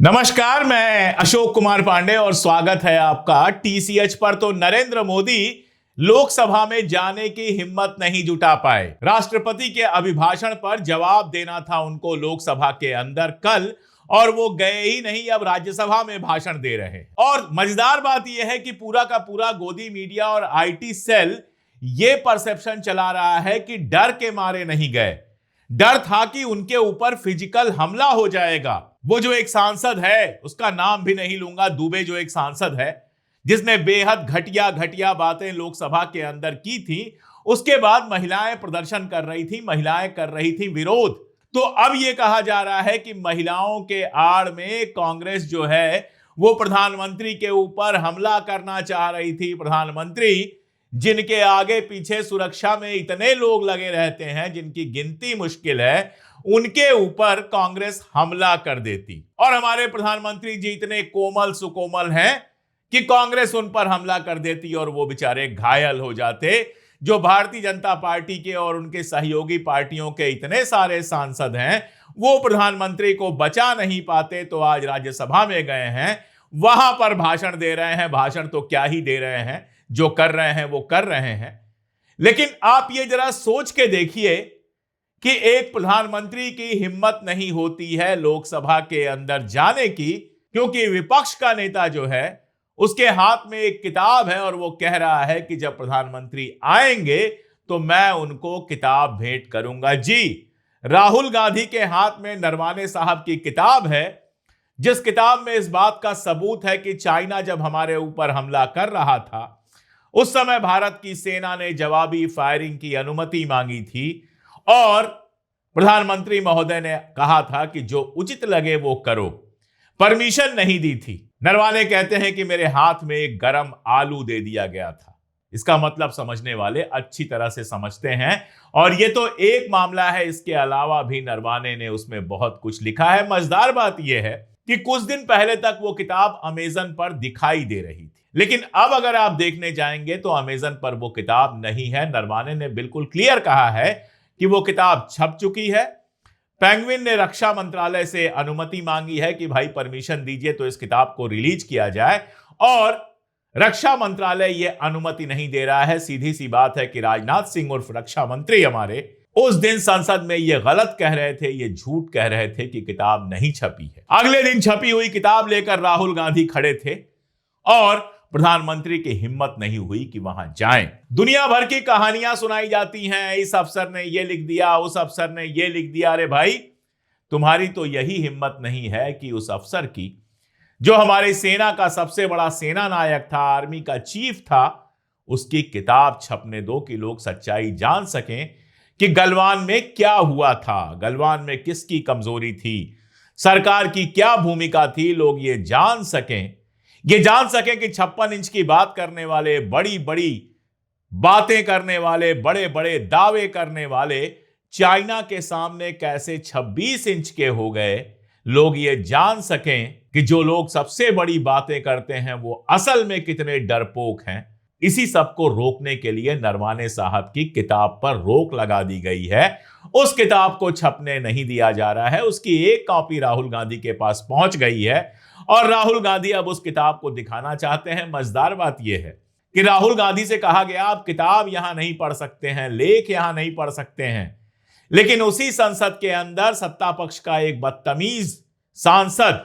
नमस्कार, मैं अशोक कुमार पांडे और स्वागत है आपका टीसीएच पर। तो नरेंद्र मोदी लोकसभा में जाने की हिम्मत नहीं जुटा पाए। राष्ट्रपति के अभिभाषण पर जवाब देना था उनको लोकसभा के अंदर कल, और वो गए ही नहीं, अब राज्यसभा में भाषण दे रहे हैं। और मजेदार बात यह है कि पूरा का पूरा गोदी मीडिया और आईटी सेल ये परसेप्शन चला रहा है कि डर के मारे नहीं गए, डर था कि उनके ऊपर फिजिकल हमला हो जाएगा। वो जो एक सांसद है, उसका नाम भी नहीं लूंगा, दुबे जो एक सांसद है जिसने बेहद घटिया घटिया बातें लोकसभा के अंदर की थी, उसके बाद महिलाएं प्रदर्शन कर रही थी, महिलाएं कर रही थी विरोध। तो अब यह कहा जा रहा है कि महिलाओं के आड़ में कांग्रेस जो है वो प्रधानमंत्री के ऊपर हमला करना चाह रही थी। प्रधानमंत्री जिनके आगे पीछे सुरक्षा में इतने लोग लगे रहते हैं जिनकी गिनती मुश्किल है, उनके ऊपर कांग्रेस हमला कर देती। और हमारे प्रधानमंत्री जी इतने कोमल सुकोमल हैं कि कांग्रेस उन पर हमला कर देती और वो बेचारे घायल हो जाते। जो भारतीय जनता पार्टी के और उनके सहयोगी पार्टियों के इतने सारे सांसद हैं, वो प्रधानमंत्री को बचा नहीं पाते, तो आज राज्यसभा में गए हैं, वहां पर भाषण दे रहे हैं। भाषण तो क्या ही दे रहे हैं, जो कर रहे हैं वो कर रहे हैं। लेकिन आप ये जरा सोच के देखिए कि एक प्रधानमंत्री की हिम्मत नहीं होती है लोकसभा के अंदर जाने की, क्योंकि विपक्ष का नेता जो है उसके हाथ में एक किताब है और वो कह रहा है कि जब प्रधानमंत्री आएंगे तो मैं उनको किताब भेंट करूंगा। जी, राहुल गांधी के हाथ में नरवाने साहब की किताब है, जिस किताब में इस बात का सबूत है कि चाइना जब हमारे ऊपर हमला कर रहा था उस समय भारत की सेना ने जवाबी फायरिंग की अनुमति मांगी थी और प्रधानमंत्री महोदय ने कहा था कि जो उचित लगे वो करो, परमिशन नहीं दी थी। नरवाने कहते हैं कि मेरे हाथ में एक गरम आलू दे दिया गया था। इसका मतलब समझने वाले अच्छी तरह से समझते हैं, और ये तो एक मामला है, इसके अलावा भी नरवाने ने उसमें बहुत कुछ लिखा है। मजेदार बात यह है कि कुछ दिन पहले तक वो किताब अमेजन पर दिखाई दे रही थी, लेकिन अब अगर आप देखने जाएंगे तो अमेजन पर वो किताब नहीं है। नरवाने ने बिल्कुल क्लियर कहा है कि वो किताब छप चुकी है। पेंगुइन ने रक्षा मंत्रालय से अनुमति मांगी है कि भाई परमिशन दीजिए तो इस किताब को रिलीज किया जाए, और रक्षा मंत्रालय ये अनुमति नहीं दे रहा है। सीधी सी बात है कि राजनाथ सिंह उर्फ रक्षा मंत्री हमारे उस दिन संसद में ये गलत कह रहे थे, ये झूठ कह रहे थे कि किताब नहीं छपी है। अगले दिन छपी हुई किताब लेकर राहुल गांधी खड़े थे और प्रधानमंत्री की हिम्मत नहीं हुई कि वहां जाएं। दुनिया भर की कहानियां सुनाई जाती हैं, इस अफसर ने ये लिख दिया, उस अफसर ने ये लिख दिया। अरे भाई, तुम्हारी तो यही हिम्मत नहीं है कि उस अफसर की, जो हमारी सेना का सबसे बड़ा सेना नायक था, आर्मी का चीफ था, उसकी किताब छपने दो कि लोग सच्चाई जान सकें कि गलवान में क्या हुआ था, गलवान में किसकी कमजोरी थी, सरकार की क्या भूमिका थी। लोग ये जान सकें कि 56 इंच की बात करने वाले, बड़ी बड़ी बातें करने वाले, बड़े बड़े दावे करने वाले चाइना के सामने कैसे 26 इंच के हो गए। लोग ये जान सकें कि जो लोग सबसे बड़ी बातें करते हैं वो असल में कितने डरपोक हैं। इसी सब को रोकने के लिए नरवाने साहब की किताब पर रोक लगा दी गई है। उस किताब को छपने नहीं दिया जा रहा है। उसकी एक कॉपी राहुल गांधी के पास पहुंच गई है और राहुल गांधी अब उस किताब को दिखाना चाहते हैं। मजेदार बात यह है कि राहुल गांधी से कहा गया आप किताब यहां नहीं पढ़ सकते हैं, लेख यहां नहीं पढ़ सकते हैं, लेकिन उसी संसद के अंदर सत्ता पक्ष का एक बदतमीज सांसद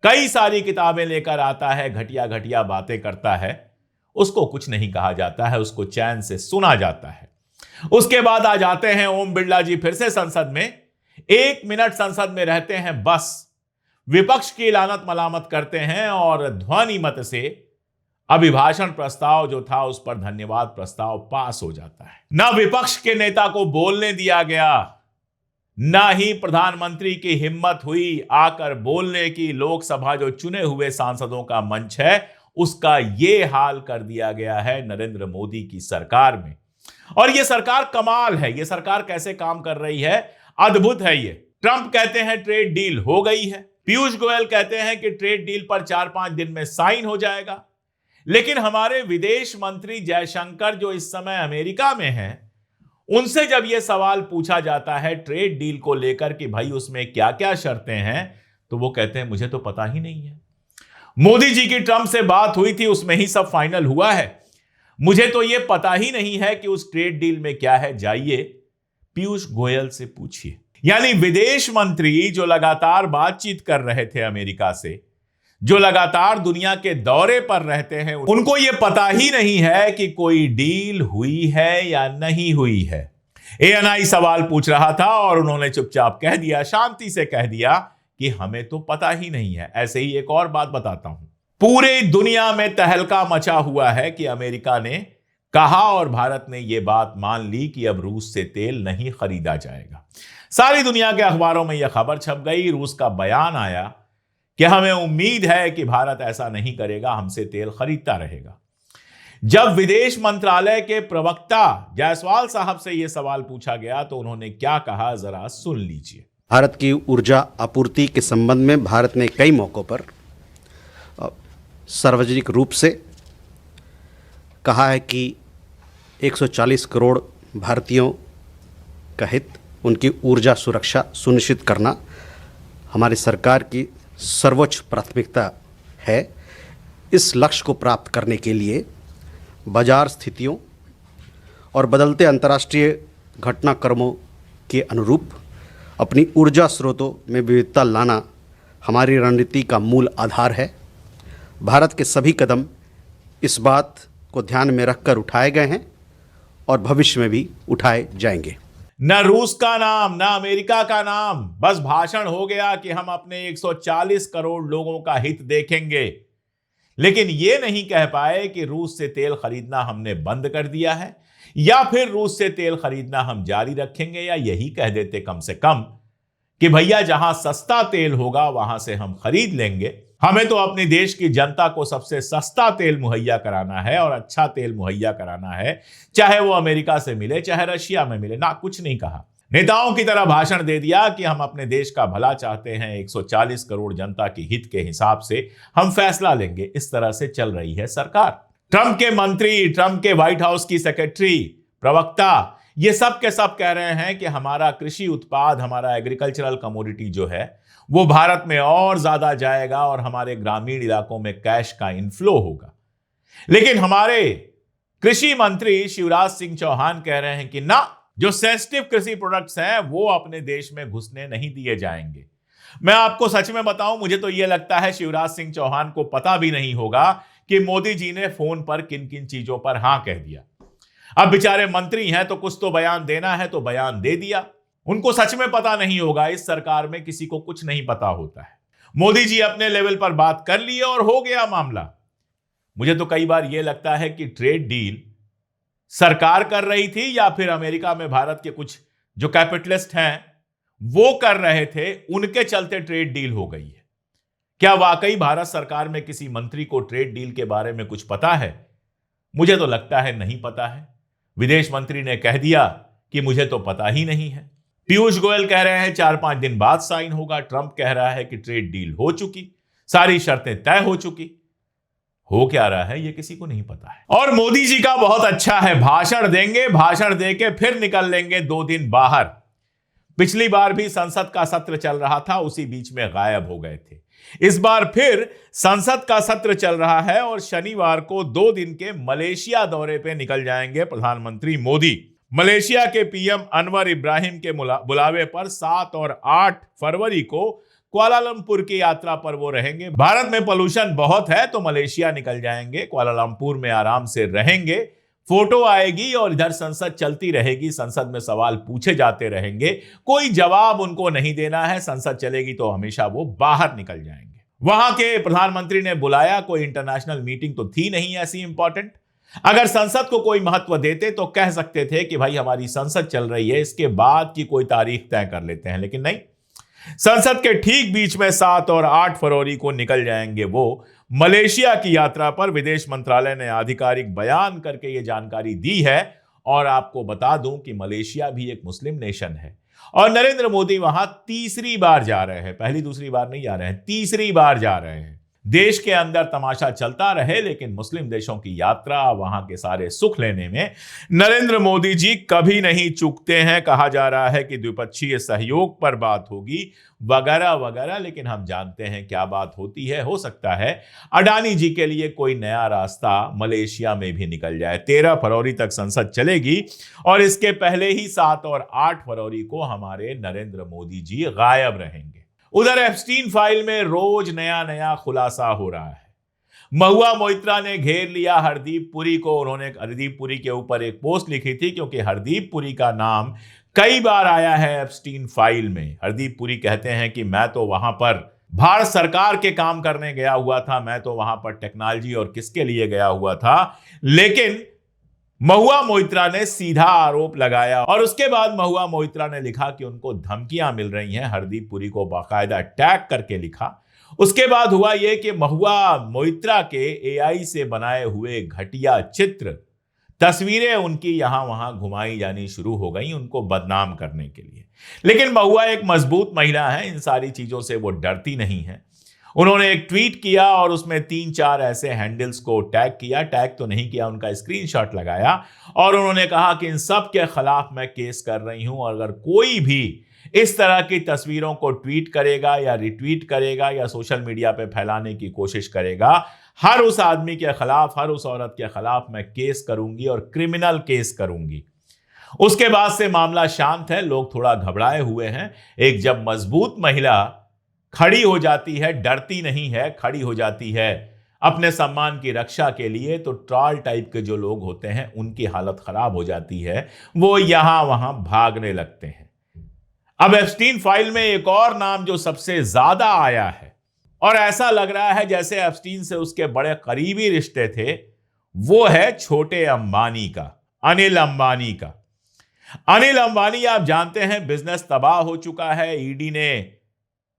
कई सारी किताबें लेकर आता है, घटिया घटिया बातें करता है, उसको कुछ नहीं कहा जाता है, उसको चैन से सुना जाता है। उसके बाद आ जाते हैं ओम बिरला जी फिर से संसद में, 1 मिनट संसद में रहते हैं, बस विपक्ष की लानत मलामत करते हैं और ध्वनि मत से अभिभाषण प्रस्ताव जो था उस पर धन्यवाद प्रस्ताव पास हो जाता है। ना विपक्ष के नेता को बोलने दिया गया, ना ही प्रधानमंत्री की हिम्मत हुई आकर बोलने की। लोकसभा जो चुने हुए सांसदों का मंच है उसका यह हाल कर दिया गया है नरेंद्र मोदी की सरकार में। और यह सरकार कमाल है, यह सरकार कैसे काम कर रही है, अद्भुत है ये। ट्रंप कहते हैं ट्रेड डील हो गई है, पीयूष गोयल कहते हैं कि ट्रेड डील पर 4-5 दिन में साइन हो जाएगा, लेकिन हमारे विदेश मंत्री जयशंकर जो इस समय अमेरिका में हैं, उनसे जब यह सवाल पूछा जाता है ट्रेड डील को लेकर कि भाई उसमें क्या क्या शर्तें हैं, तो वो कहते हैं मुझे तो पता ही नहीं है। मोदी जी की ट्रंप से बात हुई थी, उसमें ही सब फाइनल हुआ है, मुझे तो ये पता ही नहीं है कि उस ट्रेड डील में क्या है, जाइए पीयूष गोयल से पूछिए। यानी विदेश मंत्री जो लगातार बातचीत कर रहे थे अमेरिका से, जो लगातार दुनिया के दौरे पर रहते हैं, उनको यह पता ही नहीं है कि कोई डील हुई है या नहीं हुई है। एएनआई सवाल पूछ रहा था और उन्होंने चुपचाप कह दिया, शांति से कह दिया कि हमें तो पता ही नहीं है। ऐसे ही एक और बात बताता हूं, पूरे दुनिया में तहलका मचा हुआ है कि अमेरिका ने कहा और भारत ने यह बात मान ली कि अब रूस से तेल नहीं खरीदा जाएगा। सारी दुनिया के अखबारों में यह खबर छप गई, रूस का बयान आया कि हमें उम्मीद है कि भारत ऐसा नहीं करेगा, हमसे तेल खरीदता रहेगा। जब विदेश मंत्रालय के प्रवक्ता जायसवाल साहब से यह सवाल पूछा गया तो उन्होंने क्या कहा, जरा सुन लीजिए। भारत की ऊर्जा आपूर्ति के संबंध में भारत ने कई मौक़ों पर सार्वजनिक रूप से कहा है कि 140 करोड़ भारतीयों का हित, उनकी ऊर्जा सुरक्षा सुनिश्चित करना हमारी सरकार की सर्वोच्च प्राथमिकता है। इस लक्ष्य को प्राप्त करने के लिए बाजार स्थितियों और बदलते अंतर्राष्ट्रीय घटनाक्रमों के अनुरूप अपनी ऊर्जा स्रोतों में विविधता लाना हमारी रणनीति का मूल आधार है। भारत के सभी कदम इस बात को ध्यान में रखकर उठाए गए हैं और भविष्य में भी उठाए जाएंगे। न रूस का नाम, न अमेरिका का नाम, बस भाषण हो गया कि हम अपने 140 करोड़ लोगों का हित देखेंगे, लेकिन यह नहीं कह पाए कि रूस से तेल खरीदना हमने बंद कर दिया है या फिर रूस से तेल खरीदना हम जारी रखेंगे, या यही कह देते कम से कम कि भैया जहां सस्ता तेल होगा वहां से हम खरीद लेंगे। हमें तो अपने देश की जनता को सबसे सस्ता तेल मुहैया कराना है और अच्छा तेल मुहैया कराना है, चाहे वो अमेरिका से मिले चाहे रशिया में मिले। ना, कुछ नहीं कहा, नेताओं की तरह भाषण दे दिया कि हम अपने देश का भला चाहते हैं, 140 करोड़ जनता के हित के हिसाब से हम फैसला लेंगे। इस तरह से चल रही है सरकार। ट्रंप के मंत्री, ट्रंप के व्हाइट हाउस की सेक्रेटरी, प्रवक्ता, ये सब के सब कह रहे हैं कि हमारा कृषि उत्पाद, हमारा एग्रीकल्चरल कमोडिटी जो है वो भारत में और ज्यादा जाएगा और हमारे ग्रामीण इलाकों में कैश का इनफ्लो होगा। लेकिन हमारे कृषि मंत्री शिवराज सिंह चौहान कह रहे हैं कि ना, जो सेंसिटिव कृषि प्रोडक्ट्स हैं वो अपने देश में घुसने नहीं दिए जाएंगे। मैं आपको सच में बताऊं, मुझे तो यह लगता है शिवराज सिंह चौहान को पता भी नहीं होगा कि मोदी जी ने फोन पर किन किन चीजों पर हां कह दिया। अब बेचारे मंत्री हैं तो कुछ तो बयान देना है, तो बयान दे दिया। उनको सच में पता नहीं होगा, इस सरकार में किसी को कुछ नहीं पता होता है। मोदी जी अपने लेवल पर बात कर लिए और हो गया मामला। मुझे तो कई बार यह लगता है कि ट्रेड डील सरकार कर रही थी या फिर अमेरिका में भारत के कुछ जो कैपिटलिस्ट हैं वो कर रहे थे, उनके चलते ट्रेड डील हो गई है। क्या वाकई भारत सरकार में किसी मंत्री को ट्रेड डील के बारे में कुछ पता है? मुझे तो लगता है नहीं पता है। विदेश मंत्री ने कह दिया कि मुझे तो पता ही नहीं है। पीयूष गोयल कह रहे हैं 4-5 दिन बाद साइन होगा। ट्रंप कह रहा है कि ट्रेड डील हो चुकी, सारी शर्तें तय हो चुकी। हो क्या रहा है ये किसी को नहीं पता है। और मोदी जी का बहुत अच्छा है, भाषण देंगे, भाषण देके फिर निकल लेंगे 2 दिन बाहर। पिछली बार भी संसद का सत्र चल रहा था, उसी बीच में गायब हो गए थे। इस बार फिर संसद का सत्र चल रहा है और शनिवार को 2 दिन के मलेशिया दौरे पे निकल जाएंगे प्रधानमंत्री मोदी। मलेशिया के पीएम अनवर इब्राहिम के बुलावे पर 7 और 8 फरवरी को कुआलालंपुर की यात्रा पर वो रहेंगे। भारत में पोल्यूशन बहुत है तो मलेशिया निकल जाएंगे, कुआलालंपुर में आराम से रहेंगे, फोटो आएगी और इधर संसद चलती रहेगी, संसद में सवाल पूछे जाते रहेंगे, कोई जवाब उनको नहीं देना है। संसद चलेगी तो हमेशा वो बाहर निकल जाएंगे। वहां के प्रधानमंत्री ने बुलाया, कोई इंटरनेशनल मीटिंग तो थी नहीं ऐसी इंपॉर्टेंट। अगर संसद को कोई महत्व देते तो कह सकते थे कि भाई हमारी संसद चल रही है, इसके बाद की कोई तारीख तय कर लेते हैं, लेकिन नहीं। संसद के ठीक बीच में 7 और 8 फरवरी को निकल जाएंगे वो मलेशिया की यात्रा पर। विदेश मंत्रालय ने आधिकारिक बयान करके ये जानकारी दी है। और आपको बता दूं कि मलेशिया भी एक मुस्लिम नेशन है और नरेंद्र मोदी वहां तीसरी बार जा रहे हैं, पहली दूसरी बार नहीं जा रहे हैं, तीसरी बार जा रहे हैं। देश के अंदर तमाशा चलता रहे, लेकिन मुस्लिम देशों की यात्रा, वहां के सारे सुख लेने में नरेंद्र मोदी जी कभी नहीं चूकते हैं। कहा जा रहा है कि द्विपक्षीय सहयोग पर बात होगी वगैरह वगैरह, लेकिन हम जानते हैं क्या बात होती है। हो सकता है अडानी जी के लिए कोई नया रास्ता मलेशिया में भी निकल जाए। 13 फरवरी तक संसद चलेगी और इसके पहले ही 7 और 8 फरवरी को हमारे नरेंद्र मोदी जी गायब रहेंगे। उधर एप्स्टीन फाइल में रोज नया नया खुलासा हो रहा है। महुआ मोइत्रा ने घेर लिया हरदीप पुरी को। उन्होंने हरदीप पुरी के ऊपर एक पोस्ट लिखी थी, क्योंकि हरदीप पुरी का नाम कई बार आया है एप्स्टीन फाइल में। हरदीप पुरी कहते हैं कि मैं तो वहां पर भारत सरकार के काम करने गया हुआ था, मैं तो वहां पर टेक्नोलॉजी और किसके लिए गया हुआ था। लेकिन महुआ मोइत्रा ने सीधा आरोप लगाया और उसके बाद महुआ मोइत्रा ने लिखा कि उनको धमकियां मिल रही हैं। हरदीप पुरी को बाकायदा टैग करके लिखा। उसके बाद हुआ यह कि महुआ मोइत्रा के एआई से बनाए हुए घटिया चित्र, तस्वीरें उनकी यहां वहां घुमाई जानी शुरू हो गई उनको बदनाम करने के लिए। लेकिन महुआ एक मजबूत महिला है, इन सारी चीजों से वो डरती नहीं है। उन्होंने एक ट्वीट किया और उसमें 3-4 ऐसे हैंडल्स को टैग किया, टैग तो नहीं किया, उनका स्क्रीनशॉट लगाया और उन्होंने कहा कि इन सब के खिलाफ मैं केस कर रही हूं और अगर कोई भी इस तरह की तस्वीरों को ट्वीट करेगा या रिट्वीट करेगा या सोशल मीडिया पे फैलाने की कोशिश करेगा, हर उस आदमी के खिलाफ, हर उस औरत के खिलाफ मैं केस करूंगी और क्रिमिनल केस करूंगी। उसके बाद से मामला शांत है, लोग थोड़ा घबराए हुए हैं। एक जब मजबूत महिला खड़ी हो जाती है, डरती नहीं है, खड़ी हो जाती है अपने सम्मान की रक्षा के लिए, तो ट्रॉल टाइप के जो लोग होते हैं उनकी हालत खराब हो जाती है, वो यहां वहां भागने लगते हैं। अब एप्स्टीन फाइल में एक और नाम जो सबसे ज्यादा आया है और ऐसा लग रहा है जैसे एप्स्टीन से उसके बड़े करीबी रिश्ते थे, वो है छोटे अंबानी का, अनिल अंबानी का। अनिल अंबानी आप जानते हैं बिजनेस तबाह हो चुका है। ईडी ने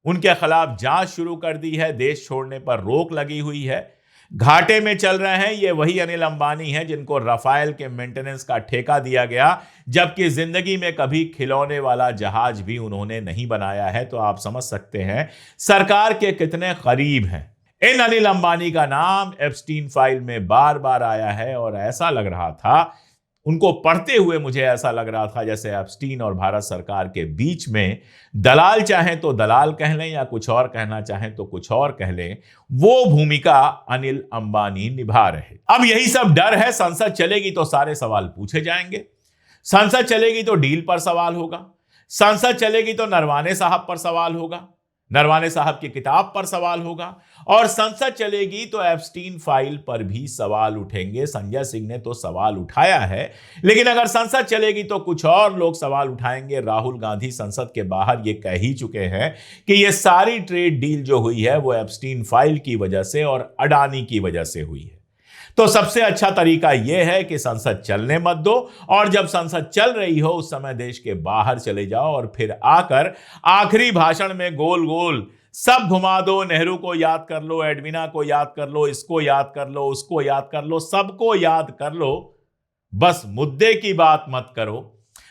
उनके खिलाफ जांच शुरू कर दी है, देश छोड़ने पर रोक लगी हुई है। घाटे में चल रहे हैं ये वही अनिल अंबानी हैं जिनको राफेल के मेंटेनेंस का ठेका दिया गया, जबकि जिंदगी में कभी खिलौने वाला जहाज भी उन्होंने नहीं बनाया है। तो आप समझ सकते हैं सरकार के कितने करीब हैं। इन अनिल अंबानी का नाम एप्स्टीन फाइल में बार बार आया है और ऐसा लग रहा था, उनको पढ़ते हुए मुझे ऐसा लग रहा था जैसे एप्स्टीन और भारत सरकार के बीच में दलाल चाहें तो दलाल कह लें या कुछ और कहना चाहें तो कुछ और कह लें, वो भूमिका अनिल अंबानी निभा रहे। अब यही सब डर है, संसद चलेगी तो सारे सवाल पूछे जाएंगे, संसद चलेगी तो डील पर सवाल होगा, संसद चलेगी तो नरवाने साहब पर सवाल होगा, नरवाने साहब की किताब पर सवाल होगा और संसद चलेगी तो एप्स्टीन फाइल पर भी सवाल उठेंगे। संजय सिंह ने तो सवाल उठाया है, लेकिन अगर संसद चलेगी तो कुछ और लोग सवाल उठाएंगे। राहुल गांधी संसद के बाहर ये कह ही चुके हैं कि ये सारी ट्रेड डील जो हुई है वो एप्स्टीन फाइल की वजह से और अडानी की वजह से हुई है। तो सबसे अच्छा तरीका यह है कि संसद चलने मत दो और जब संसद चल रही हो उस समय देश के बाहर चले जाओ और फिर आकर आखिरी भाषण में गोल गोल सब घुमा दो। नेहरू को याद कर लो, एडविना को याद कर लो, इसको याद कर लो, उसको याद कर लो, सबको याद कर लो, बस मुद्दे की बात मत करो।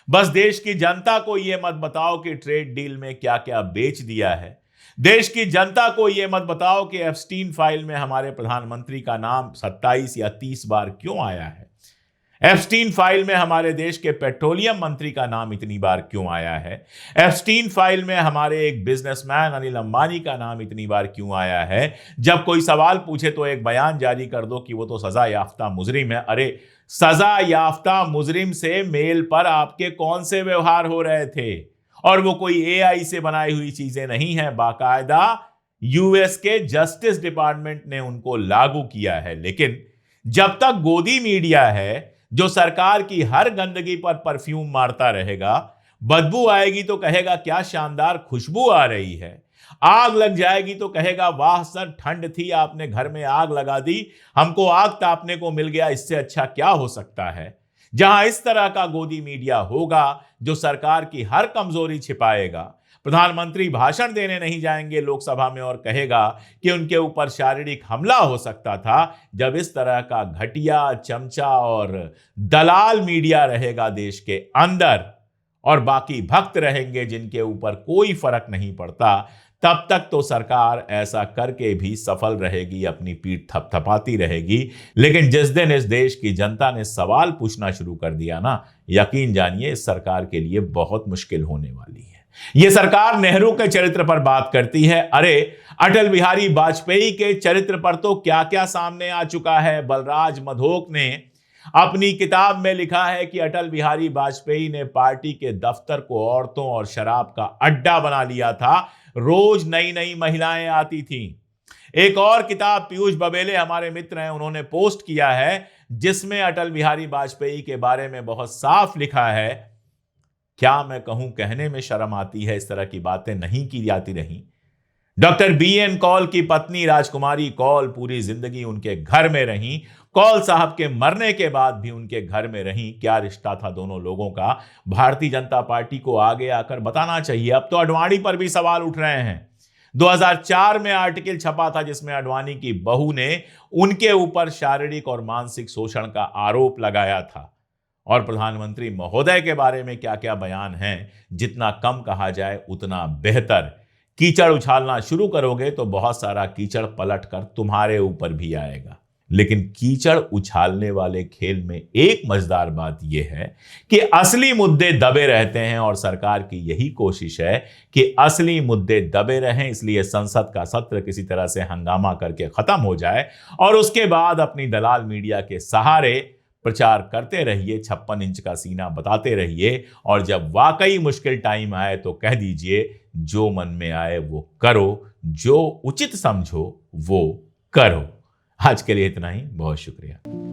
बस देश की जनता को यह मत बताओ कि ट्रेड डील में क्या क्या बेच दिया है। देश की जनता को यह मत बताओ कि एप्स्टीन फाइल में हमारे प्रधानमंत्री का नाम 27 या 30 बार क्यों आया है। एप्स्टीन फाइल में हमारे देश के पेट्रोलियम मंत्री का नाम इतनी बार क्यों आया है। एप्स्टीन फाइल में हमारे एक बिजनेसमैन अनिल अंबानी का नाम इतनी बार क्यों आया है। जब कोई सवाल पूछे तो एक बयान जारी कर दो कि वो तो सजा याफ्ता मुजरिम है। अरे सजा याफ्ता मुजरिम से मेल पर आपके कौन से व्यवहार हो रहे थे? और वो कोई एआई से बनाई हुई चीजें नहीं है, बाकायदा यूएस के जस्टिस डिपार्टमेंट ने उनको लागू किया है। लेकिन जब तक गोदी मीडिया है जो सरकार की हर गंदगी पर परफ्यूम मारता रहेगा, बदबू आएगी तो कहेगा क्या शानदार खुशबू आ रही है, आग लग जाएगी तो कहेगा वाह सर ठंड थी, आपने घर में आग लगा दी, हमको आग तापने को मिल गया, इससे अच्छा क्या हो सकता है। जहां इस तरह का गोदी मीडिया होगा जो सरकार की हर कमजोरी छिपाएगा, प्रधानमंत्री भाषण देने नहीं जाएंगे लोकसभा में और कहेगा कि उनके ऊपर शारीरिक हमला हो सकता था। जब इस तरह का घटिया चमचा और दलाल मीडिया रहेगा देश के अंदर और बाकी भक्त रहेंगे जिनके ऊपर कोई फर्क नहीं पड़ता, तब तक तो सरकार ऐसा करके भी सफल रहेगी, अपनी पीठ थपथपाती रहेगी। लेकिन जिस दिन इस देश की जनता ने सवाल पूछना शुरू कर दिया ना, यकीन जानिए इस सरकार के लिए बहुत मुश्किल होने वाली है। यह सरकार नेहरू के चरित्र पर बात करती है, अरे अटल बिहारी वाजपेयी के चरित्र पर तो क्या क्या सामने आ चुका है। बलराज मधोक ने अपनी किताब में लिखा है कि अटल बिहारी वाजपेयी ने पार्टी के दफ्तर को औरतों और शराब का अड्डा बना लिया था। रोज नई नई महिलाएं आती थीं। एक और किताब पीयूष बबेले हमारे मित्र हैं, उन्होंने पोस्ट किया है जिसमें अटल बिहारी वाजपेयी के बारे में बहुत साफ लिखा है। क्या मैं कहूं, कहने में शर्म आती है, इस तरह की बातें नहीं की जाती रहीं। डॉक्टर BN कौल की पत्नी राजकुमारी कौल पूरी जिंदगी उनके घर में रहीं। कौल साहब के मरने के बाद भी उनके घर में रहीं। क्या रिश्ता था दोनों लोगों का, भारतीय जनता पार्टी को आगे आकर बताना चाहिए। अब तो अडवाणी पर भी सवाल उठ रहे हैं। 2004 में आर्टिकल छपा था जिसमें अडवाणी की बहू ने उनके ऊपर शारीरिक और मानसिक शोषण का आरोप लगाया था। और प्रधानमंत्री महोदय के बारे में क्या क्या बयान हैं, जितना कम कहा जाए उतना बेहतर। कीचड़ उछालना शुरू करोगे तो बहुत सारा कीचड़ पलट कर तुम्हारे ऊपर भी आएगा। लेकिन कीचड़ उछालने वाले खेल में एक मजेदार बात यह है कि असली मुद्दे दबे रहते हैं और सरकार की यही कोशिश है कि असली मुद्दे दबे रहें। इसलिए संसद का सत्र किसी तरह से हंगामा करके खत्म हो जाए और उसके बाद अपनी दलाल मीडिया के सहारे प्रचार करते रहिए, 56 इंच का सीना बताते रहिए। और जब वाकई मुश्किल टाइम आए तो कह दीजिए जो मन में आए वो करो, जो उचित समझो वो करो। आज के लिए इतना ही, बहुत शुक्रिया।